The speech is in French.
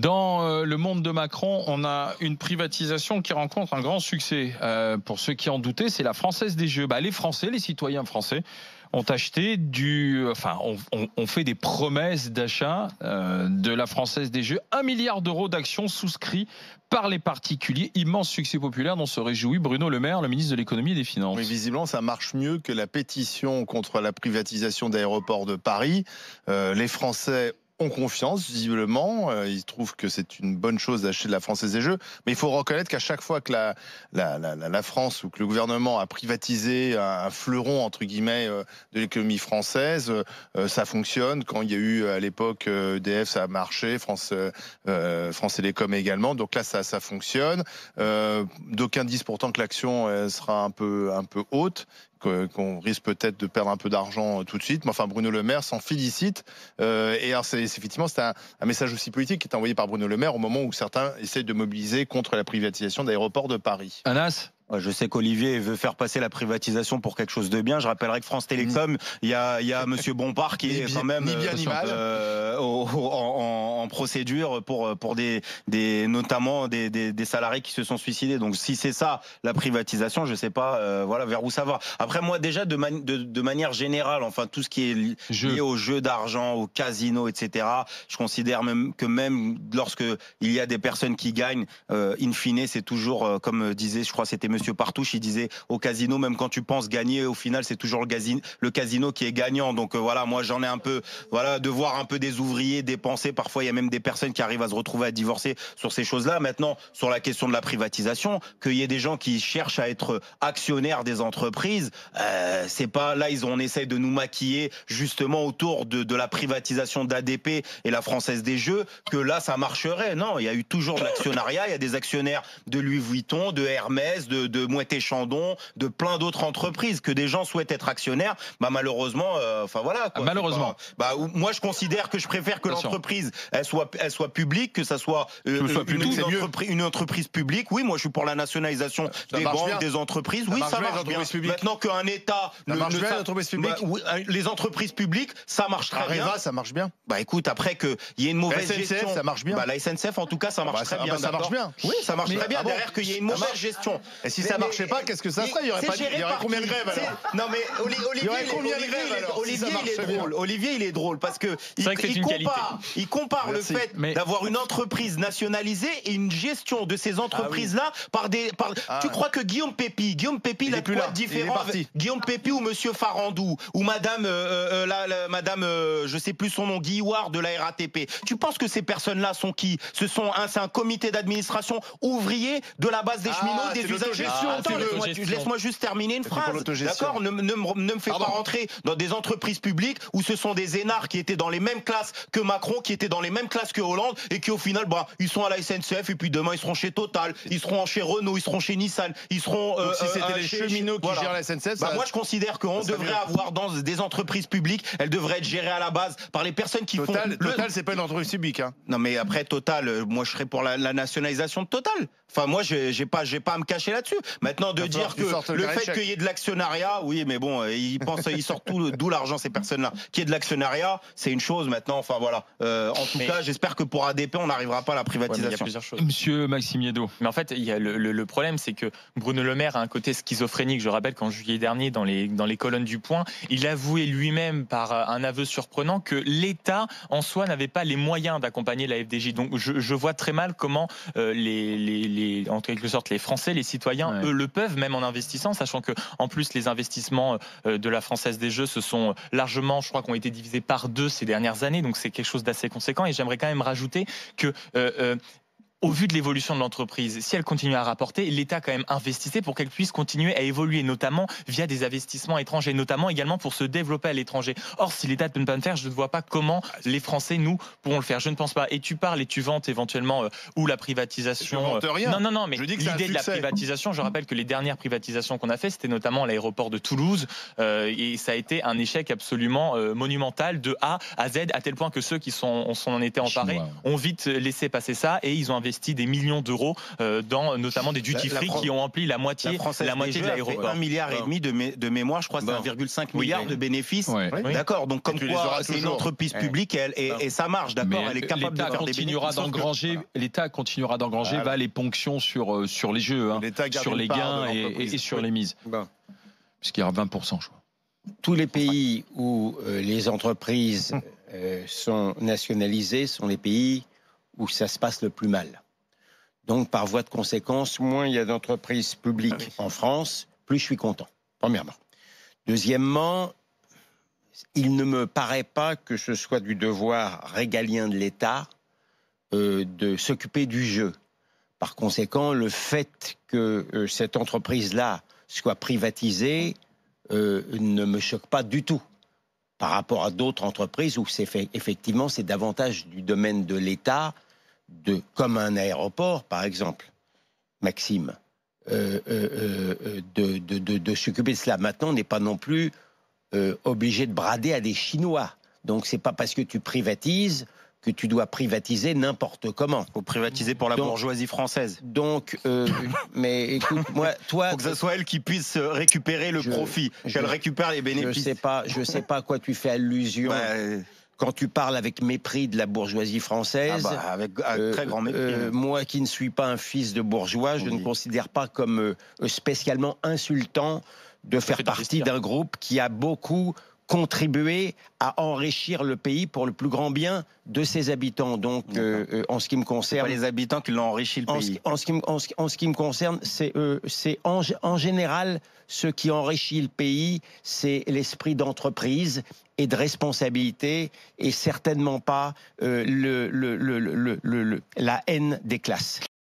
Dans le monde de Macron, on a une privatisation qui rencontre un grand succès. Pour ceux qui en doutaient, c'est la Française des Jeux. Les Français, les citoyens français, ont acheté on fait des promesses d'achat de la Française des Jeux. 1 milliard d'euros d'actions souscrits par les particuliers. Immense succès populaire dont se réjouit Bruno Le Maire, le ministre de l'économie et des Finances. Mais visiblement, ça marche mieux que la pétition contre la privatisation d'Aéroports de Paris. Les Français ont confiance, visiblement. Ils trouvent que c'est une bonne chose d'acheter de la Française des Jeux. Mais il faut reconnaître qu'à chaque fois que la France ou que le gouvernement a privatisé un fleuron, entre guillemets, de l'économie française, ça fonctionne. Quand il y a eu à l'époque EDF, ça a marché, France Télécom également. Donc là, ça fonctionne. D'aucuns disent pourtant que l'action sera un peu haute, qu'on risque peut-être de perdre un peu d'argent tout de suite. Mais enfin, Bruno Le Maire s'en félicite. Et alors, effectivement, c'est un message aussi politique qui est envoyé par Bruno Le Maire au moment où certains essayent de mobiliser contre la privatisation d'Aéroports de Paris. Anas ? Je sais qu'Olivier veut faire passer la privatisation pour quelque chose de bien. Je rappellerai que France Télécom, il y a Monsieur Bompard qui est quand même en procédure pour notamment des salariés qui se sont suicidés. Donc si c'est ça la privatisation, je sais pas vers où ça va. Après moi déjà de manière générale, enfin tout ce qui est lié aux jeux d'argent, aux casinos, etc. Je considère même lorsque il y a des personnes qui gagnent, in fine, c'est toujours comme disait, je crois c'était Monsieur Partouche, il disait au casino, même quand tu penses gagner, au final c'est toujours le casino qui est gagnant. Donc moi j'en ai un peu, de voir un peu des ouvriers dépenser. Parfois il y a même des personnes qui arrivent à se retrouver à divorcer sur ces choses-là. Maintenant sur la question de la privatisation, qu'il y ait des gens qui cherchent à être actionnaires des entreprises, c'est pas là on essaye de nous maquiller justement autour de la privatisation d'ADP et la Française des Jeux, que là ça marcherait. Non, il y a eu toujours de l'actionnariat, il y a des actionnaires de Louis Vuitton, de Hermès, de Moët et Chandon, de plein d'autres entreprises, que des gens souhaitent être actionnaires. Malheureusement, malheureusement. Moi je considère que je préfère que l'entreprise elle soit publique, que ça soit une entreprise publique. Oui, moi je suis pour la nationalisation des banques, des entreprises. Oui, ça marche bien. Maintenant qu'un État les entreprises publiques, ça marche très bien. Ça marche bien. Écoute, après qu'il y ait une mauvaise gestion, ça marche bien. La SNCF en tout cas ça marche très bien. Ça marche bien. Oui, ça marche très bien. Derrière qu'il y ait une mauvaise gestion. Et si ça marchait pas, qu'est-ce que ça serait? Il y aurait combien de grèves alors? Non mais Olivier il est drôle parce que il compare le fait d'avoir une entreprise nationalisée et une gestion de ces entreprises-là Tu crois que Guillaume Pépi il a quoi de différent Guillaume Pépi ou Monsieur Farandou ou Madame je sais plus son nom, Guillard de la RATP. Tu penses que ces personnes-là sont qui? C'est un comité d'administration ouvrier de la base des cheminots, des usagers. Laisse-moi juste terminer une phrase. D'accord, ne me fais pas rentrer dans des entreprises publiques où ce sont des énards qui étaient dans les mêmes classes que Macron, qui étaient dans les mêmes classes que Hollande et qui au final ils sont à la SNCF et puis demain ils seront chez Total, ils seront chez Renault, ils seront chez Nissan, ils seront si c'était les cheminots qui gèrent la SNCF, moi je considère qu'on devrait avoir dans des entreprises publiques, elles devraient être gérées à la base par les personnes qui Total, c'est pas une entreprise publique Non mais après Total, moi je serais pour la nationalisation de Total. Enfin moi j'ai pas à me cacher là-dessus. Maintenant de dire que le fait qu'il y ait de l'actionnariat, oui mais bon, ils sortent d'où l'argent ces personnes-là. Qu'il y ait de l'actionnariat, c'est une chose maintenant. Enfin voilà. En tout cas, j'espère que pour ADP, on n'arrivera pas à la privatisation. Il y a plusieurs choses. Monsieur Maxime Yedot. Mais en fait, il y a le problème, c'est que Bruno Le Maire a un côté schizophrénique. Je rappelle qu'en juillet dernier, dans les colonnes du Point, il avouait lui-même par un aveu surprenant que l'État en soi n'avait pas les moyens d'accompagner la FDJ. Donc je vois très mal comment en quelque sorte les Français, les citoyens, eux le peuvent, même en investissant, sachant que en plus les investissements de la Française des Jeux se sont largement, je crois, qu'on ont été divisés par 2 ces dernières années. Donc c'est quelque chose d'assez conséquent. Et j'aimerais quand même rajouter que au vu de l'évolution de l'entreprise, si elle continue à rapporter, l'État quand même investissait pour qu'elle puisse continuer à évoluer, notamment via des investissements étrangers, notamment également pour se développer à l'étranger. Or, si l'État ne peut pas le faire, je ne vois pas comment les Français, nous, pourront le faire. Je ne pense pas. Et tu parles et tu vantes éventuellement ou la privatisation. Je vante rien. Non, mais l'idée de la privatisation, je rappelle que les dernières privatisations qu'on a fait, c'était notamment l'aéroport de Toulouse, et ça a été un échec absolument monumental de A à Z, à tel point que ceux qui s'en étaient emparés ont vite laissé passer ça et ils ont investi investi des millions d'euros dans notamment des duty-free qui ont empli la moitié de l'aéroport. 1,5 milliard de mémoire, je crois, c'est 1,5 milliard de bénéfices. D'accord, donc comme quoi c'est une entreprise publique et ça marche, d'accord, elle est capable de faire des bénéfices. L'État continuera d'engranger les ponctions sur les jeux, sur les gains et sur les mises. Puisqu'il y aura 20%, je crois. Tous les pays où les entreprises sont nationalisées sont les pays où ça se passe le plus mal. Donc, par voie de conséquence, moins il y a d'entreprises publiques en France, plus je suis content, premièrement. Deuxièmement, il ne me paraît pas que ce soit du devoir régalien de l'État de s'occuper du jeu. Par conséquent, le fait que cette entreprise-là soit privatisée ne me choque pas du tout par rapport à d'autres entreprises où effectivement c'est davantage du domaine de l'État, comme un aéroport par exemple, Maxime, de s'occuper de cela. Maintenant, on n'est pas non plus obligé de brader à des Chinois. Donc c'est pas parce que tu privatises que tu dois privatiser n'importe comment. Faut privatiser pour la bourgeoisie française. Donc, mais écoute, moi, toi, faut que ce soit elle qui puisse récupérer le profit, qu'elle récupère les bénéfices. Je sais pas à quoi tu fais allusion. Quand tu parles avec mépris de la bourgeoisie française, avec très grand mépris. Moi qui ne suis pas un fils de bourgeois, je ne considère pas comme spécialement insultant de faire partie d'un groupe qui a beaucoup contribuer à enrichir le pays pour le plus grand bien de ses habitants. Donc, en ce qui me concerne, c'est pas les habitants qui l'ont enrichi le pays. En ce qui me concerne, c'est en général ce qui enrichit le pays, c'est l'esprit d'entreprise et de responsabilité, et certainement pas la haine des classes.